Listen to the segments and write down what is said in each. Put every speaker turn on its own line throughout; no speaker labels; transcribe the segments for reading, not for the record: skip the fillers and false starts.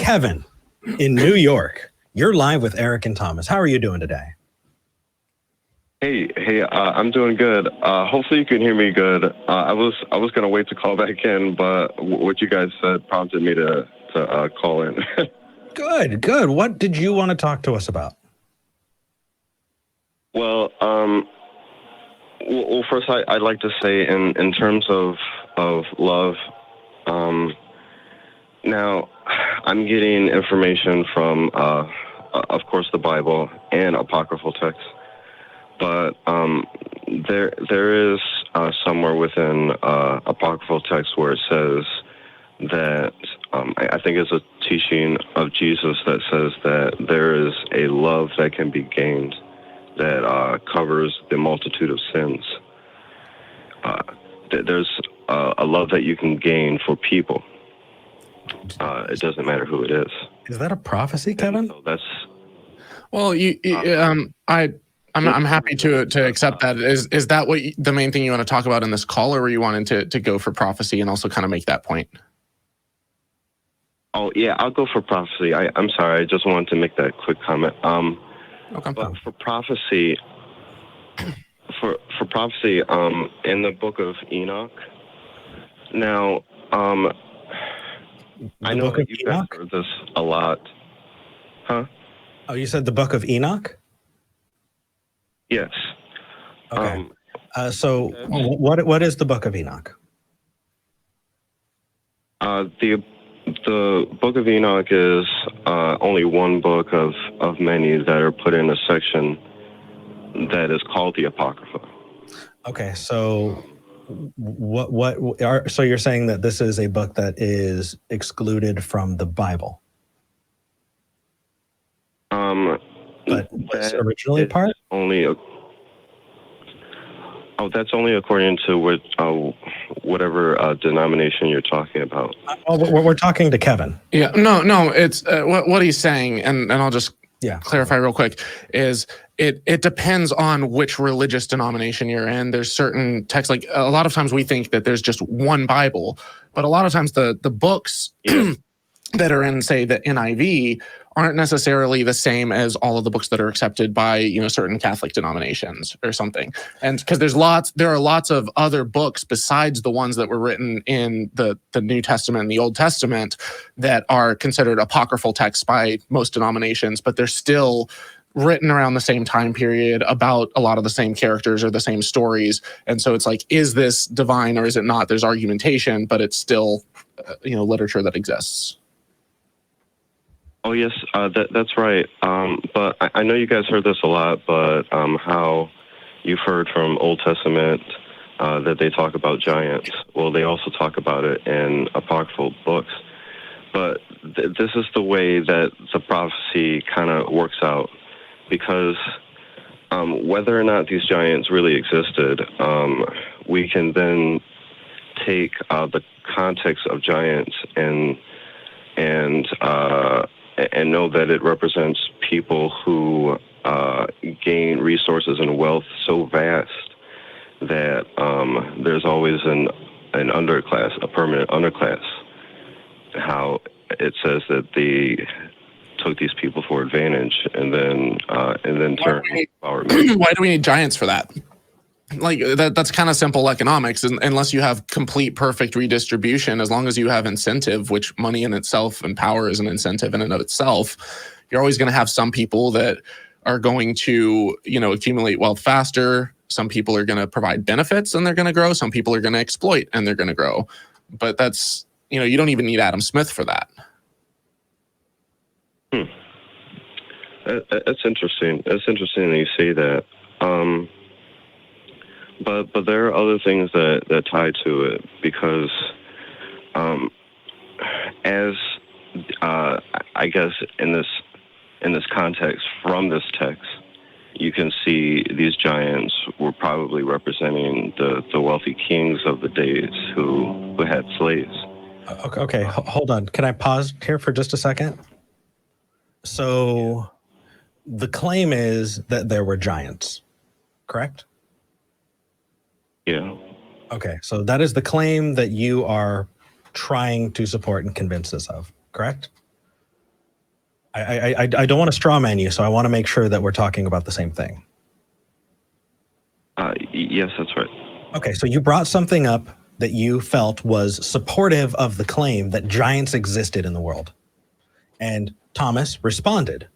Kevin in New York. You're live with Eric and Thomas. How are you doing today?
Hey, I'm doing good. Hopefully you can hear me good. I was gonna wait to call back in, but what you guys said prompted me to call in.
Good. What did you want to talk to us about?
Well, first I'd like to say in terms of love, now I'm getting information from, of course, the Bible and apocryphal texts, but there is somewhere within apocryphal text where it says that I think it's a teaching of Jesus that says that there is a love that can be gained that covers the multitude of sins. There's a love that you can gain for people. It doesn't matter who it is.
Is that a prophecy, Kevin?
So that's
well. I'm happy to accept that. Is that what the main thing you want to talk about in this call, or were you wanting to go for prophecy and also kind of make that point?
Oh yeah, I'll go for prophecy. I'm sorry, I just wanted to make that quick comment.
Okay.
But for prophecy, for prophecy, in the book of Enoch. Now, I know that you guys heard this a lot, huh?
Oh, you said the book of Enoch?
Yes.
Okay. So, what is the book of Enoch?
The book of Enoch is only one book of many that are put in a section that is called the Apocrypha.
Okay, so so you're saying that this is a book that is excluded from the Bible? But was originally part?
That's only according to whatever denomination you're talking about.
We're talking to Kevin.
Yeah, no, it's what he's saying, and I'll just clarify real quick, is it depends on which religious denomination you're in. There's certain texts, like a lot of times we think that there's just one Bible, but a lot of times the books that are in, say, the NIV aren't necessarily the same as all of the books that are accepted by, certain Catholic denominations or something. And because there are lots of other books besides the ones that were written in the New Testament and the Old Testament that are considered apocryphal texts by most denominations, but they're still written around the same time period about a lot of the same characters or the same stories. And so it's like, is this divine or is it not? There's argumentation, but it's still, literature that exists.
Oh, yes, that's right. But I know you guys heard this a lot, but how you've heard from Old Testament that they talk about giants. Well, they also talk about it in apocryphal books. But this is the way that the prophecy kind of works out, because whether or not these giants really existed, we can then take the context of giants and know that it represents people who gain resources and wealth so vast that there's always an underclass, a permanent underclass. How it says that they took these people for advantage and then turned power.
Why do we need giants for that? Like that's kind of simple economics, unless you have complete perfect redistribution. As long as you have incentive, which money in itself and power is an incentive in and of itself, you're always going to have some people that are going to, accumulate wealth faster. Some people are going to provide benefits and they're going to grow. Some people are going to exploit and they're going to grow. But that's, you don't even need Adam Smith for that.
That's interesting. It's interesting that you say that. But there are other things that tie to it, because as I guess in this context, from this text, you can see these giants were probably representing the wealthy kings of the days who had slaves.
Okay, hold on. Can I pause here for just a second? So the claim is that there were giants, correct?
Yeah.
Okay, so that is the claim that you are trying to support and convince us of, correct? I don't want to straw man you, so I want to make sure that we're talking about the same thing.
Yes, that's right.
Okay, so you brought something up that you felt was supportive of the claim that giants existed in the world. And Thomas responded.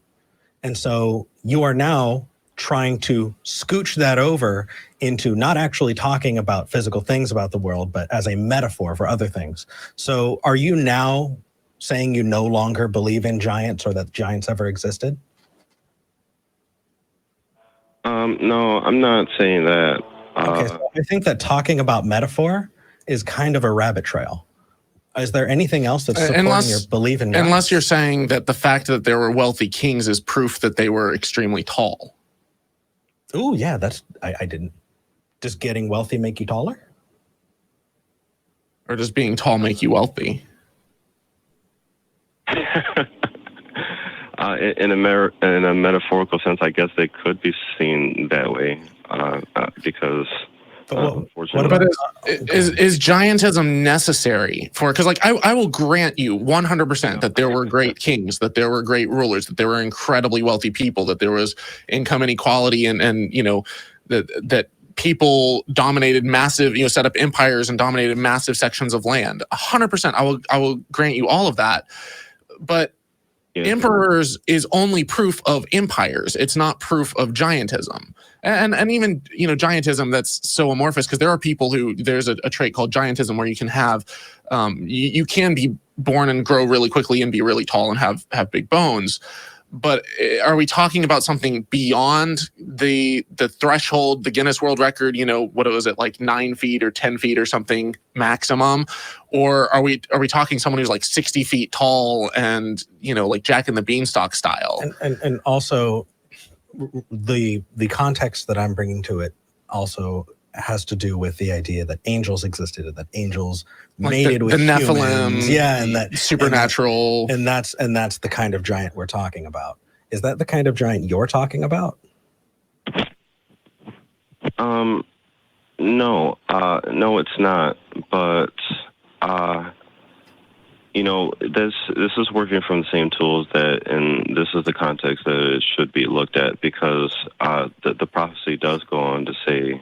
And so you are now trying to scooch that over into not actually talking about physical things about the world, but as a metaphor for other things. So are you now saying you no longer believe in giants or that giants ever existed?
No, I'm not saying that.
Okay, so I think that talking about metaphor is kind of a rabbit trail. Is there anything else that's supporting your belief in giants?
Unless you're saying that the fact that there were wealthy kings is proof that they were extremely tall.
Oh, yeah, that's, I didn't. Does getting wealthy make you taller?
Or does being tall make you wealthy?
In a metaphorical sense, I guess they could be seen that way because.
What about
is giantism necessary for? Because like I will grant you 100% that there were great kings, that there were great rulers, that there were incredibly wealthy people, that there was income inequality, and you know that people dominated massive, you know, set up empires and dominated massive sections of land. 100%, I will grant you all of that, but. Yeah. Emperors is only proof of empires. It's not proof of giantism. And even, you know, giantism that's so amorphous, because there are people who, there's a trait called giantism where you can have, you can be born and grow really quickly and be really tall and have big bones. But are we talking about something beyond the threshold, the Guinness World Record, you know, what was it, like 9 feet or 10 feet or something maximum? Or are we talking someone who's like 60 feet tall and, you know, like Jack and the Beanstalk style?
And also the context that I'm bringing to it also has to do with the idea that angels existed and that angels like mated with
the Nephilim,
humans. Yeah, and that
supernatural,
and that's the kind of giant we're talking about. Is that the kind of giant you're talking about?
No, it's not. But you know, this is working from the same tools that, and this is the context that it should be looked at, because the prophecy does go on to say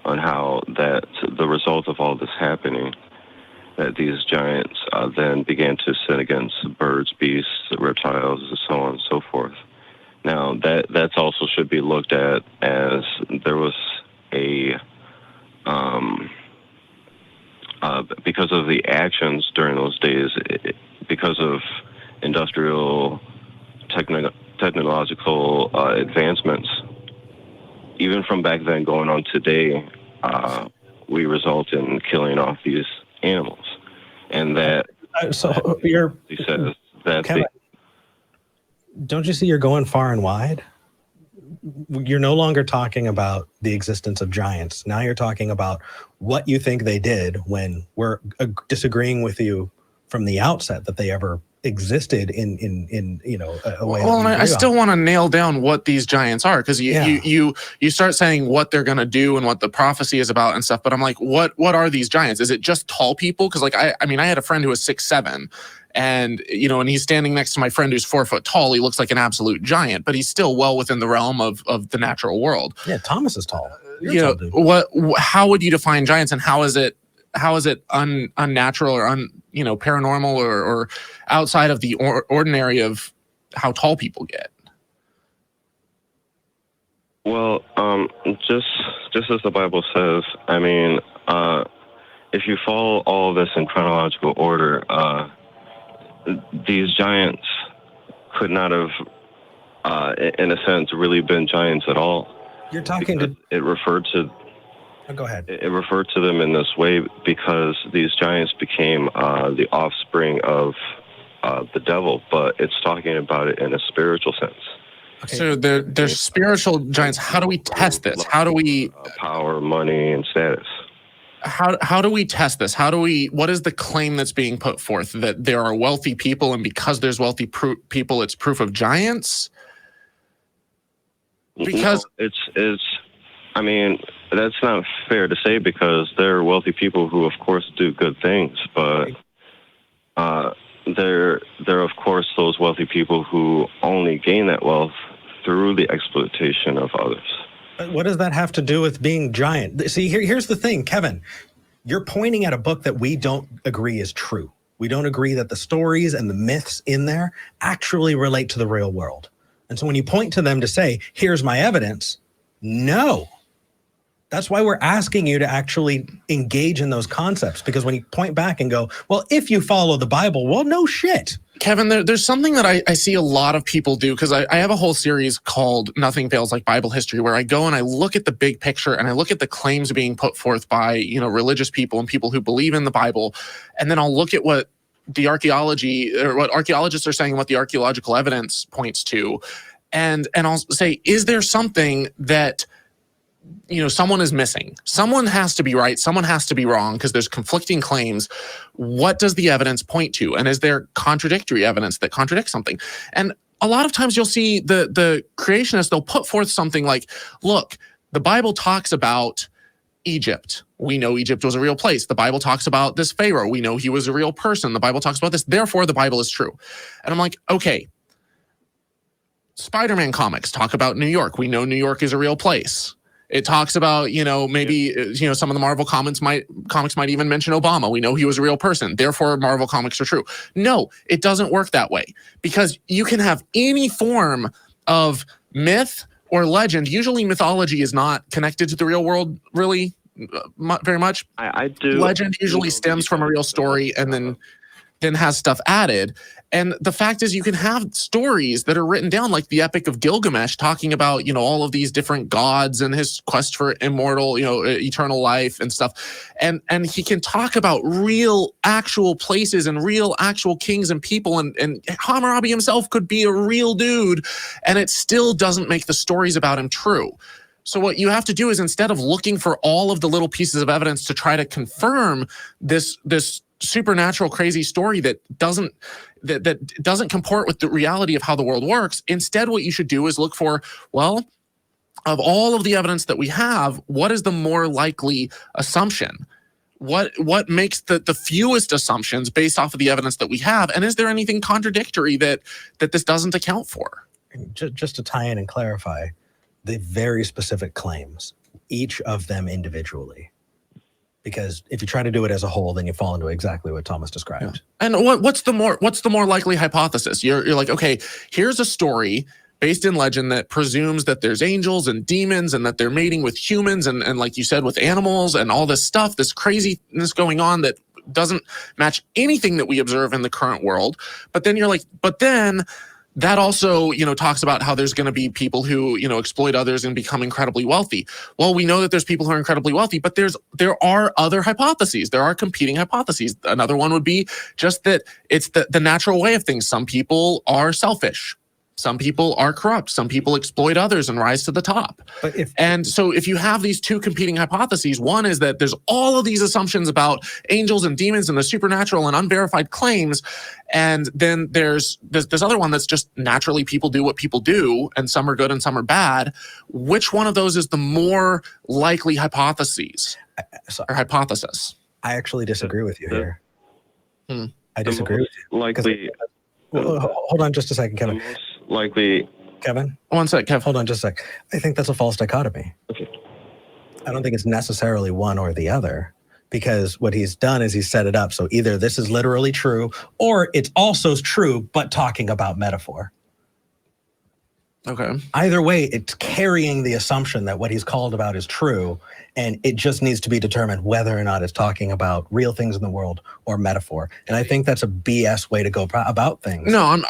on how that the result of all this happening, that these giants then began to sin against birds, beasts, reptiles, and so on and so forth. Now, that's also should be looked at as there was a, because of the actions during those days, because of industrial, technological advancements, even from back then going on today, we result in killing off these animals. And that he says that
Kevin, don't you see you're going far and wide? You're no longer talking about the existence of giants. Now you're talking about what you think they did, when we're disagreeing with you from the outset that they ever existed in you know, a way.
Well, and I still want to nail down what these giants are, because you start saying what they're going to do and what the prophecy is about and stuff, but I'm like, what are these giants? Is it just tall people? Because like I mean, I had a friend who was 6'7", and you know, and he's standing next to my friend who's 4 foot tall. He looks like an absolute giant, but he's still well within the realm of the natural world.
Yeah, Thomas is tall.
You know, how would you define giants, and how is it unnatural or paranormal or outside of the ordinary of how tall people get?
Well, just as the Bible says, I mean, if you follow all of this in chronological order, these giants could not have, in a sense, really been giants at all.
You're talking to...
It referred to...
Oh, go ahead.
It referred to them in this way because these giants became the offspring of the devil, but it's talking about it in a spiritual sense.
Okay. So they're spiritual giants. How do we test this? How do we...
power, money, and status.
How do we test this? What is the claim that's being put forth? That there are wealthy people, and because there's wealthy people, it's proof of giants? Because
it's I mean, that's not fair to say, because there are wealthy people who, of course, do good things, but there are of course those wealthy people who only gain that wealth through the exploitation of others.
But what does that have to do with being giant? See, here's the thing, Kevin. You're pointing at a book that we don't agree is true. We don't agree that the stories and the myths in there actually relate to the real world. And so when you point to them to say, here's my evidence, no. That's why we're asking you to actually engage in those concepts, because when you point back and go, well, if you follow the Bible, well, no shit.
Kevin, there's something that I see a lot of people do, because I have a whole series called Nothing Fails Like Bible History, where I go and I look at the big picture and I look at the claims being put forth by, religious people and people who believe in the Bible. And then I'll look at what the archaeology, or what archaeologists are saying, what the archaeological evidence points to. And I'll say, is there something that someone is missing? Someone has to be right. Someone has to be wrong, because there's conflicting claims. What does the evidence point to? And is there contradictory evidence that contradicts something? And a lot of times you'll see the creationists, they'll put forth something like, look, the Bible talks about Egypt. We know Egypt was a real place. The Bible talks about this Pharaoh. We know he was a real person. The Bible talks about this. Therefore, the Bible is true. And I'm like, okay, Spider-Man comics talk about New York. We know New York is a real place. It talks about, maybe, some of the Marvel comics might even mention Obama. We know he was a real person. Therefore, Marvel comics are true. No, it doesn't work that way, because you can have any form of myth or legend. Usually mythology is not connected to the real world, really, very much.
I do.
Legend usually stems from a real story and then has stuff added. And the fact is, you can have stories that are written down, like the Epic of Gilgamesh, talking about, all of these different gods and his quest for immortal, eternal life and stuff. And he can talk about real, actual places and real, actual kings and people. And Hammurabi himself could be a real dude, and it still doesn't make the stories about him true. So what you have to do is, instead of looking for all of the little pieces of evidence to try to confirm this supernatural crazy story that doesn't comport with the reality of how the world works, instead what you should do is look for, well, of all of the evidence that we have, what is the more likely assumption? What makes the fewest assumptions based off of the evidence that we have? And is there anything contradictory that this doesn't account for?
Just to tie in and clarify, the very specific claims, each of them individually. Because if you try to do it as a whole, then you fall into exactly what Thomas described.
Yeah. And what's the more likely hypothesis? You're like, okay, here's a story based in legend that presumes that there's angels and demons and that they're mating with humans and like you said, with animals and all this stuff, this craziness going on that doesn't match anything that we observe in the current world. But then you're like, that also, talks about how there's going to be people who, exploit others and become incredibly wealthy. Well, we know that there's people who are incredibly wealthy, but there are other hypotheses. There are competing hypotheses. Another one would be just that it's the natural way of things. Some people are selfish. Some people are corrupt. Some people exploit others and rise to the top. And so if you have these two competing hypotheses, one is that there's all of these assumptions about angels and demons and the supernatural and unverified claims. And then there's this other one that's just naturally people do what people do, and some are good and some are bad. Which one of those is the more likely hypothesis?
I actually disagree with you here. I disagree with you.
Likely.
Hold on just a second, Kevin.
Likely.
Kevin?
One sec, Kev.
Hold on just a sec. I think that's a false dichotomy.
Okay.
I don't think it's necessarily one or the other, because what he's done is he's set it up. So either this is literally true, or it's also true, but talking about metaphor.
Okay.
Either way, it's carrying the assumption that what he's called about is true, and it just needs to be determined whether or not it's talking about real things in the world or metaphor. And I think that's a BS way to go about things.
No,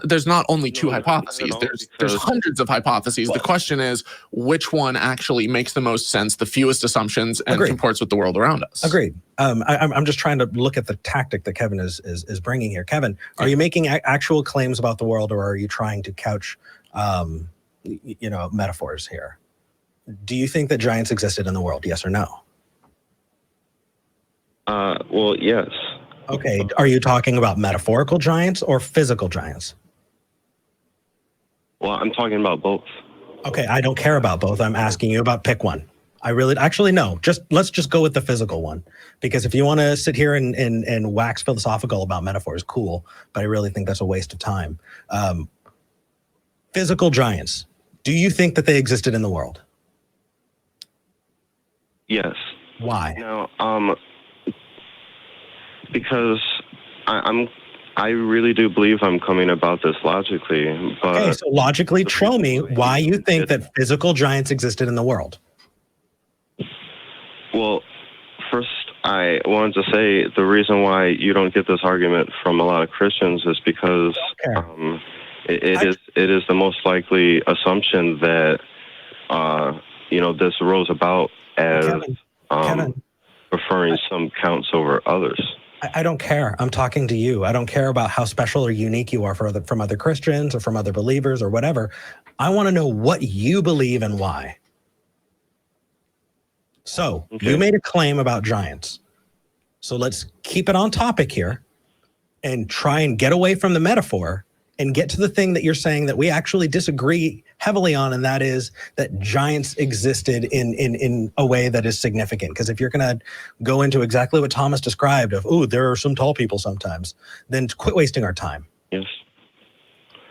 there's not only two hypotheses. There's hundreds of hypotheses. The question is, which one actually makes the most sense, the fewest assumptions, and comports with the world around us?
Agreed. I'm just trying to look at the tactic that Kevin is bringing here. Kevin, are you making actual claims about the world, or are you trying to couch, metaphors here? Do you think that giants existed in the world? Yes or no?
Well, yes.
Okay. Are you talking about metaphorical giants or physical giants?
Well, I'm talking about both.
Okay. I don't care about both. I'm asking you about pick one. I really, actually, no, let's just go with the physical one, because if you want to sit here and wax philosophical about metaphors, cool, but I really think that's a waste of time. Physical giants, do you think that they existed in the world?
Yes.
Why?
Now, because I really do believe I'm coming about this logically. But
okay, so logically, show me why you think that physical giants existed in the world.
Well, first, I wanted to say the reason why you don't get this argument from a lot of Christians is because it is the most likely assumption that this rose about as
Kevin,
preferring some counts over others.
I don't care. I'm talking to you. I don't care about how special or unique you are from other Christians or from other believers or whatever. I want to know what you believe and why. So you made a claim about giants. So let's keep it on topic here and try and get away from the metaphor and get to the thing that you're saying that we actually disagree heavily on, and that is that giants existed in a way that is significant. Because if you're going to go into exactly what Thomas described of, there are some tall people sometimes, then quit wasting our time.
Yes.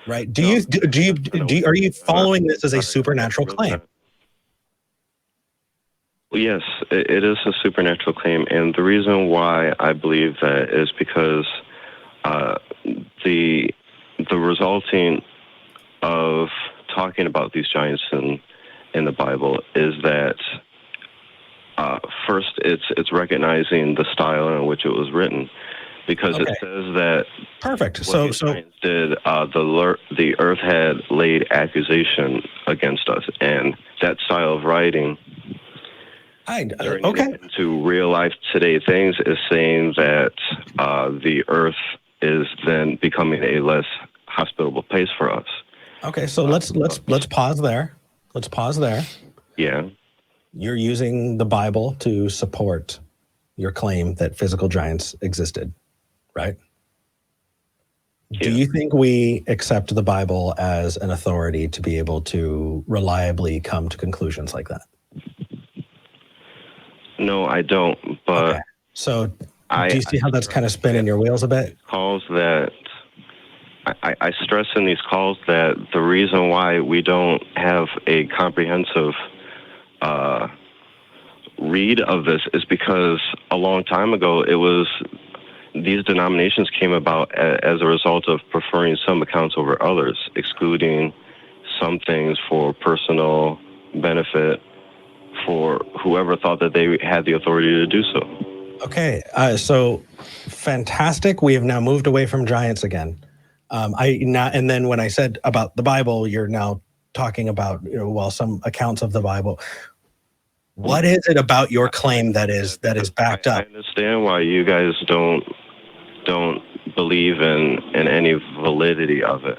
Right? Are you following this as a supernatural claim?
Yes, it is a supernatural claim, and the reason why I believe that is because the resulting of talking about these giants in the Bible is that first it's recognizing the style in which it was written, because it says that
perfect.
So giants did the earth had laid accusation against us, and that style of writing. To real life today things is saying that the earth is then becoming a less hospitable place for us.
Okay, so let's pause there. Let's pause there.
Yeah.
You're using the Bible to support your claim that physical giants existed, right? Yeah. Do you think we accept the Bible as an authority to be able to reliably come to conclusions like that?
No, I don't. But
so do you see how that's kind of spinning your wheels a bit?
Calls that I stress in these calls that the reason why we don't have a comprehensive read of this is because a long time ago these denominations came about as a result of preferring some accounts over others, excluding some things for personal benefit for whoever thought that they had the authority to do so.
Okay, so fantastic. We have now moved away from giants again. And then when I said about the Bible, you're now talking about some accounts of the Bible. What is it about your claim that is backed up?
I understand why you guys don't believe in any validity of it.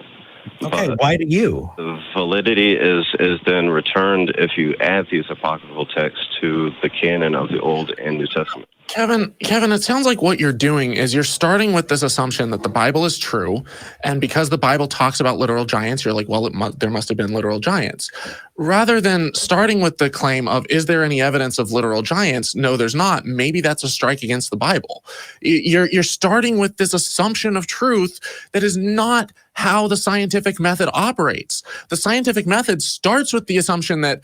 Okay, why do you?
The validity is then returned if you add these apocryphal texts to the canon of the Old and New Testament.
Kevin, it sounds like what you're doing is you're starting with this assumption that the Bible is true, and because the Bible talks about literal giants, you're like, well, there must have been literal giants. Rather than starting with the claim of, is there any evidence of literal giants? No, there's not. Maybe that's a strike against the Bible. You're starting with this assumption of truth that is not how the scientific method operates. The scientific method starts with the assumption that,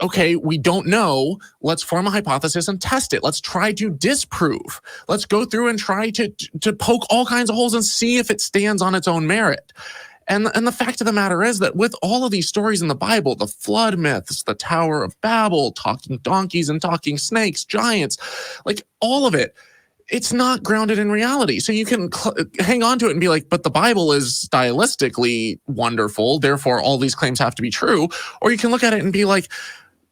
okay, we don't know. Let's form a hypothesis and test it. Let's try to disprove. Let's go through and try to poke all kinds of holes and see if it stands on its own merit. And the fact of the matter is that with all of these stories in the Bible, the flood myths, the Tower of Babel, talking donkeys and talking snakes, giants, like all of it, it's not grounded in reality. So you can hang on to it and be like, but the Bible is stylistically wonderful, therefore all these claims have to be true. Or you can look at it and be like,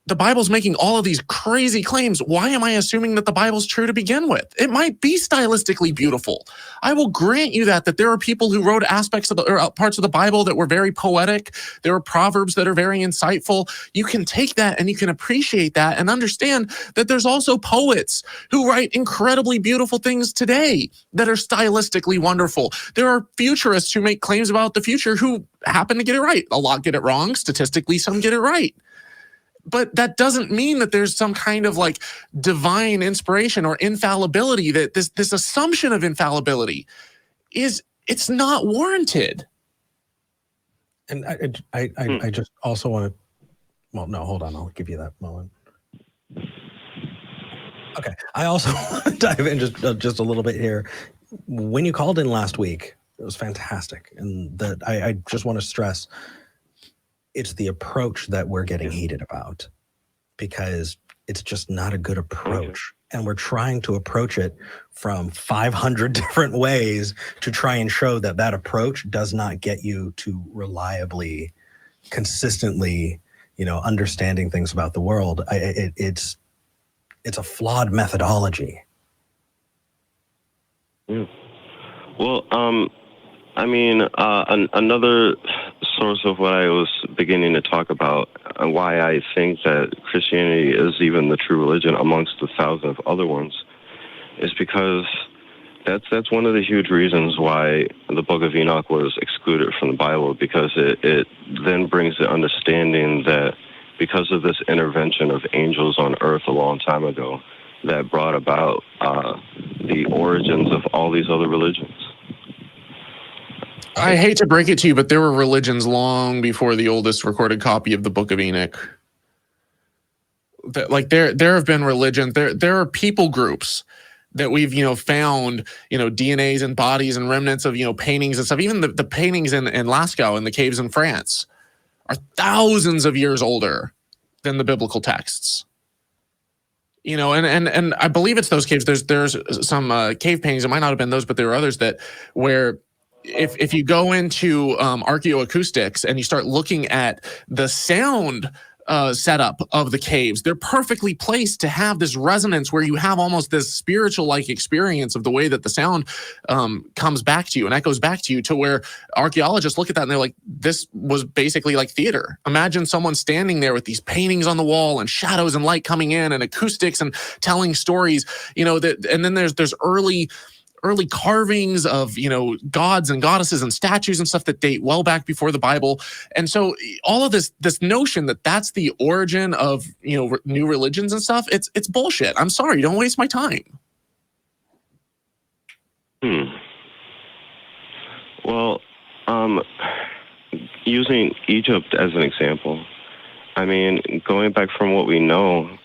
the Bible's making all of these crazy claims. Why am I assuming that the Bible's true to begin with? It might be stylistically beautiful. I will grant you that there are people who wrote aspects of parts of the Bible that were very poetic. There are proverbs that are very insightful. You can take that and you can appreciate that and understand that there's also poets who write incredibly beautiful things today that are stylistically wonderful. There are futurists who make claims about the future who happen to get it right. A lot get it wrong. Statistically, some get it right. But that doesn't mean that there's some kind of like divine inspiration or infallibility, that this assumption of infallibility it's not warranted.
And I just also want to, well, no, hold on. I'll give you that moment. Okay. I also want to dive in just a little bit here. When you called in last week, it was fantastic. And that I just want to stress, it's the approach that we're getting heated about, because it's just not a good approach. And we're trying to approach it from 500 different ways to try and show that approach does not get you to reliably, consistently, understanding things about the world. It's a flawed methodology.
Yeah. Well, another source of what I was beginning to talk about, and why I think that Christianity is even the true religion amongst the thousands of other ones, is because that's one of the huge reasons why the Book of Enoch was excluded from the Bible, because it then brings the understanding that because of this intervention of angels on earth a long time ago, that brought about the origins of all these other religions.
I hate to break it to you, but there were religions long before the oldest recorded copy of the Book of Enoch. Like there have been religions. There are people groups that we've found DNAs and bodies and remnants of paintings and stuff. Even the paintings in Lascaux in the caves in France are thousands of years older than the biblical texts. And I believe it's those caves. There's some cave paintings. It might not have been those, but there are others where if you go into archaeoacoustics and you start looking at the sound setup of the caves, they're perfectly placed to have this resonance where you have almost this spiritual-like experience of the way that the sound comes back to you and echoes back to you, to where archaeologists look at that and they're like, this was basically like theater. Imagine someone standing there with these paintings on the wall and shadows and light coming in and acoustics and telling stories, and then there's early carvings of gods and goddesses and statues and stuff that date well back before the Bible. And so all of this notion that that's the origin of new religions and stuff, it's bullshit. I'm sorry, don't waste my time.
Well, using Egypt as an example, going back from what we know,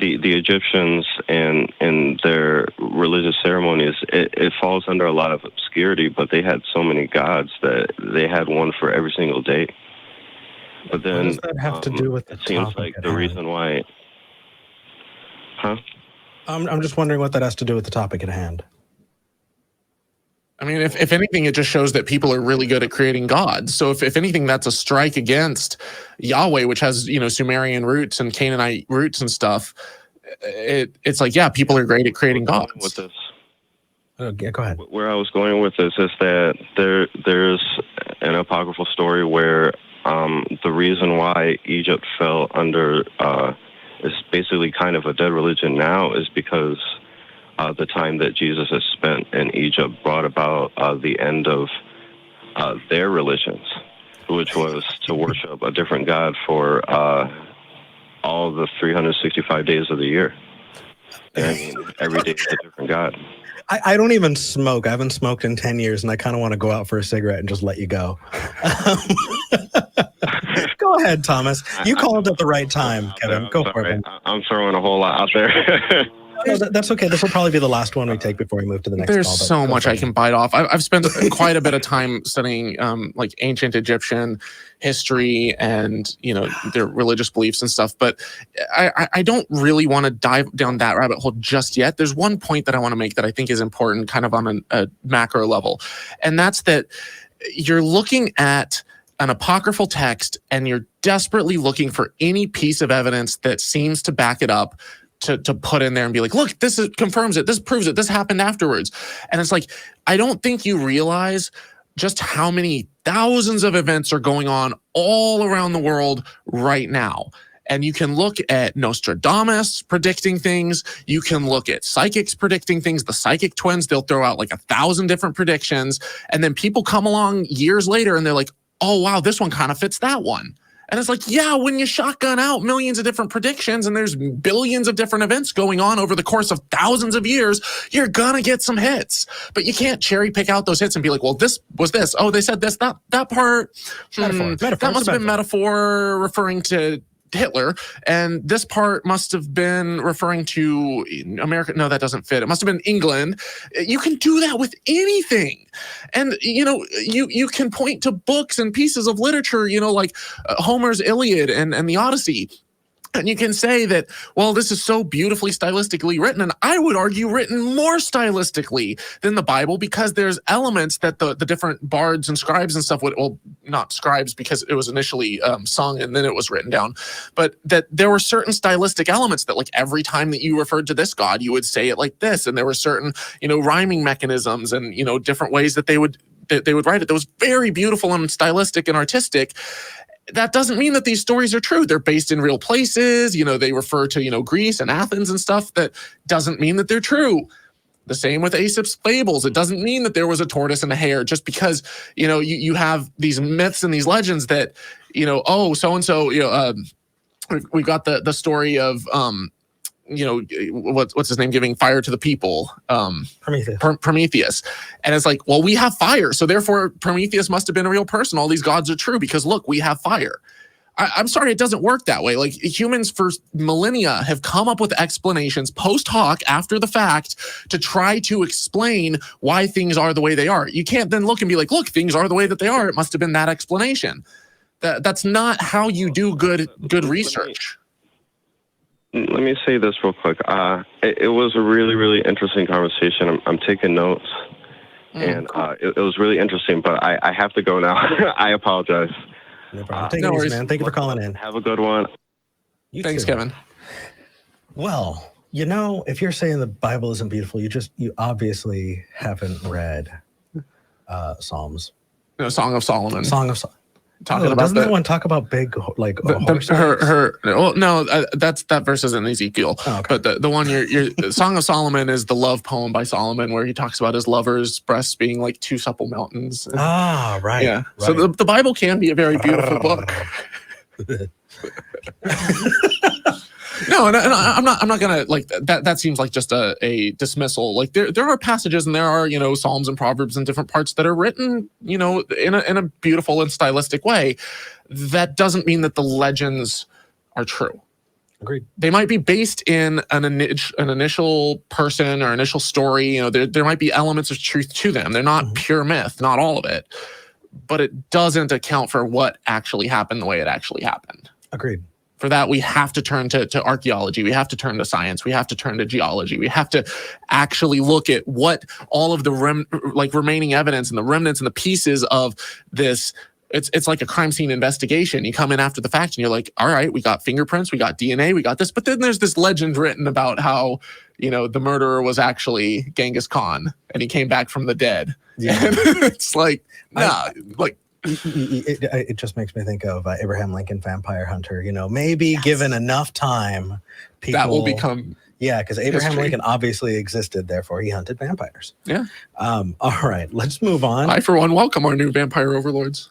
the Egyptians and their religious ceremonies, it falls under a lot of obscurity, but they had so many gods that they had one for every single day. But then,
what does that have to do with the
it seems like the reason why...
I'm just wondering what that has to do with the topic at hand.
If anything, it just shows that people are really good at creating gods. So if anything, that's a strike against Yahweh, which has, Sumerian roots and Canaanite roots and stuff. It's like, yeah, people are great at creating gods.
With this,
yeah, go ahead.
Where I was going with this is that there's an apocryphal story where the reason why Egypt fell under is basically kind of a dead religion now is because the time that Jesus has spent in Egypt brought about the end of their religions, which was to worship a different god for all the 365 days of the year. Every day is a different god.
I don't even smoke. I haven't smoked in 10 years, and I kind of want to go out for a cigarette and just let you go. Go ahead, Thomas. You called at the right time, Kevin. Go for it.
I'm throwing a whole lot out there.
No, that's okay. This will probably be the last one we take before we move to the next.
There's so much I can bite off. I've spent quite a bit of time studying like ancient Egyptian history and their religious beliefs and stuff. But I don't really want to dive down that rabbit hole just yet. There's one point that I want to make that I think is important, kind of on a macro level, and that's that you're looking at an apocryphal text and you're desperately looking for any piece of evidence that seems to back it up, to put in there and be like, look, confirms it, this proves it, this happened afterwards. And it's like, I don't think you realize just how many thousands of events are going on all around the world right now. And you can look at Nostradamus predicting things. You can look at psychics predicting things. The psychic twins, they'll throw out like 1,000 different predictions. And then people come along years later and they're like, oh, wow, this one kind of fits that one. And it's like, yeah, when you shotgun out millions of different predictions and there's billions of different events going on over the course of thousands of years, you're gonna get some hits. But you can't cherry pick out those hits and be like, well, this was this. Oh, they said this. That part, that must have been metaphor referring to Hitler, and this part must have been referring to America. No, that doesn't fit. It must have been England. You can do that with anything. And, you can point to books and pieces of literature, like Homer's Iliad and the Odyssey. And you can say that, well, this is so beautifully stylistically written, and I would argue written more stylistically than the Bible, because there's elements that the different bards and scribes and stuff would, well, not scribes because it was initially sung and then it was written down, but that there were certain stylistic elements that, like, every time that you referred to this god, you would say it like this, and there were certain, rhyming mechanisms and, different ways that they would write it that was very beautiful and stylistic and artistic. That doesn't mean that these stories are true. They're based in real places. They refer to, Greece and Athens and stuff. That doesn't mean that they're true. The same with Aesop's fables. It doesn't mean that there was a tortoise and a hare just because, you have these myths and these legends that, oh, so-and-so, we've got the story of, what's his name, giving fire to the people, Prometheus. And it's like, well, we have fire, so therefore Prometheus must have been a real person. All these gods are true because look, we have fire. I'm sorry, it doesn't work that way. Like, humans for millennia have come up with explanations post hoc, after the fact, to try to explain why things are the way they are. You can't then look and be like, look, things are the way that they are, it must have been that explanation. That's not how you do good research.
Let me say this real quick. It was a really, really interesting conversation. I'm taking notes, and cool. It was really interesting, but I have to go now. I apologize.
No problem. Take it easy, man. Thank you for calling in.
Have a good one.
Thanks, Kevin.
Well, if you're saying the Bible isn't beautiful, you obviously haven't read Psalms.
No, Song of Solomon.
Doesn't that one talk about big horses?
That verse is in Ezekiel. Oh, okay. But the one your Song of Solomon is the love poem by Solomon, where he talks about his lover's breasts being like two supple mountains.
Right.
Yeah. Right. So the Bible can be a very beautiful book. No, and I'm not gonna like that. That seems like just a dismissal. Like there are passages and there are Psalms and Proverbs and different parts that are written in a beautiful and stylistic way. That doesn't mean that the legends are true.
Agreed.
They might be based in an initial person or initial story. There might be elements of truth to them. They're not pure myth, not all of it, but it doesn't account for what actually happened the way it actually happened.
Agreed.
For that, we have to turn to archaeology. We have to turn to science. We have to turn to geology. We have to actually look at what all of the remaining evidence and the remnants and the pieces of this. It's like a crime scene investigation. You come in after the fact and you're like, all right, we got fingerprints, we got DNA, we got this. But then there's this legend written about how, the murderer was actually Genghis Khan and he came back from the dead. Yeah. And it's like,
it just makes me think of Abraham Lincoln, Vampire Hunter. Maybe given enough time, people
that will become
because Abraham Lincoln obviously existed, therefore he hunted vampires.
Yeah.
All right, let's move on.
I, for one, welcome our new vampire overlords.